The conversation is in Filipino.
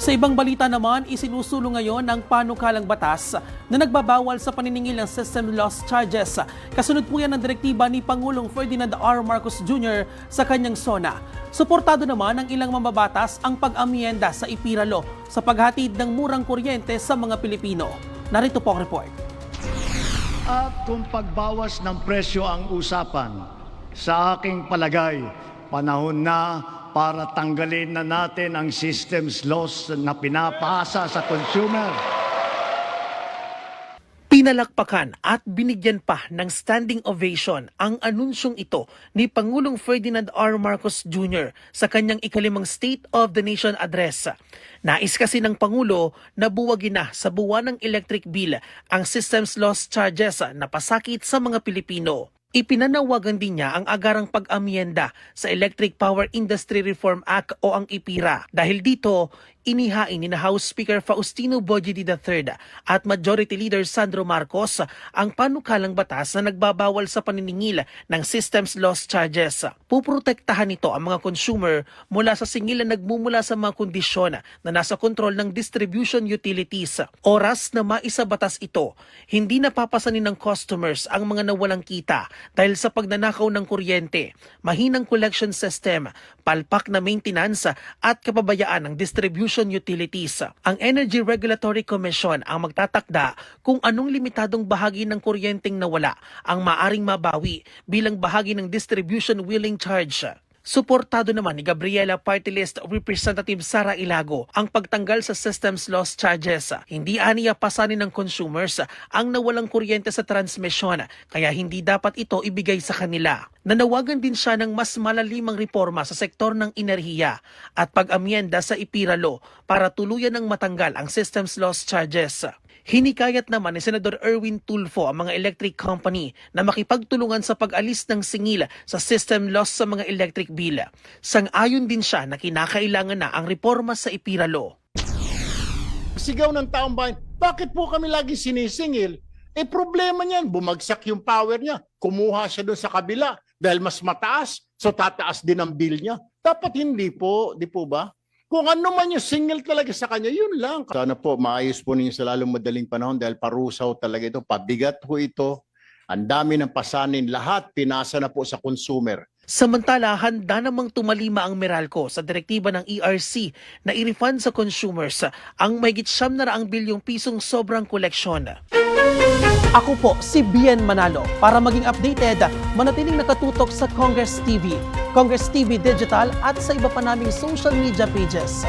Sa ibang balita naman, isinusulong ngayon ng panukalang batas na nagbabawal sa paniningil ng system loss charges. Kasunod po yan ng direktiba ni Pangulong Ferdinand R. Marcos Jr. sa kanyang SONA. Suportado naman ng ilang mambabatas ang pag-amyenda sa IPIRA Law sa paghatid ng murang kuryente sa mga Pilipino. Narito po ang report. At kung pagbawas ng presyo ang usapan, sa aking palagay, panahon na para tanggalin na natin ang systems loss na pinapasa sa consumer. Pinalakpakan at binigyan pa ng standing ovation ang anunsyong ito ni Pangulong Ferdinand R. Marcos Jr. sa kanyang ikalimang State of the Nation Address. Nais kasi ng Pangulo na buwagin na sa buwan ng electric bill ang systems loss charges na pasakit sa mga Pilipino. Ipinanawagan din niya ang agarang pag-amyenda sa Electric Power Industry Reform Act o ang IPIRA. Dahil dito, inihain ni House Speaker Faustino Boyedi III at Majority Leader Sandro Marcos ang panukalang batas na nagbabawal sa paniningil ng systems loss charges. Puprotektahan nito ang mga consumer mula sa singil na nagmumula sa mga kondisyon na nasa kontrol ng distribution utilities. Oras na maisabatas ito, hindi napapasanin ng customers ang mga nawalang kita dahil sa pagnanakaw ng kuryente, mahinang collection system, palpak na maintenance at kapabayaan ng distribution utilities. Ang Energy Regulatory Commission ang magtatakda kung anong limitadong bahagi ng kuryenteng nawala ang maaring mabawi bilang bahagi ng distribution wheeling charge. Suportado naman ni Gabriela Party List Representative Sara Ilago ang pagtanggal sa systems loss charges. Hindi aniya pasanin ng consumers ang nawalang kuryente sa transmisyon kaya hindi dapat ito ibigay sa kanila. Nanawagan din siya ng mas malalimang reforma sa sektor ng enerhiya at pag-amyenda sa IPIRA Law para tuluyan ng matanggal ang systems loss charges. Hinikayat naman ni Senador Erwin Tulfo ang mga electric company na makipagtulungan sa pag-alis ng singil sa system loss sa mga electric bill. Sang-ayon din siya na kinakailangan na ang reforma sa IPIRA Law. Sigaw ng taong bayan, bakit po kami lagi sinisingil? Problema niyan, bumagsak yung power niya. Kumuha siya doon sa kabila dahil mas mataas, so tataas din ang bill niya. Dapat hindi po, di po ba? Kung ano man yung single talaga sa kanya, yun lang. Sana po maayos po ninyo sa lalong madaling panahon dahil parusaw talaga ito. Pabigat po ito. Ang dami ng pasanin. Lahat pinasa na po sa consumer. Samantala, handa namang tumalima ang Meralco sa direktiba ng ERC na i-refund sa consumers ang mahigit 700 bilyong pisong sobrang koleksyon. Ako po si Bien Manalo. Para maging updated, manatiling nakatutok sa Congress TV, Congress TV Digital at sa iba pa naming social media pages.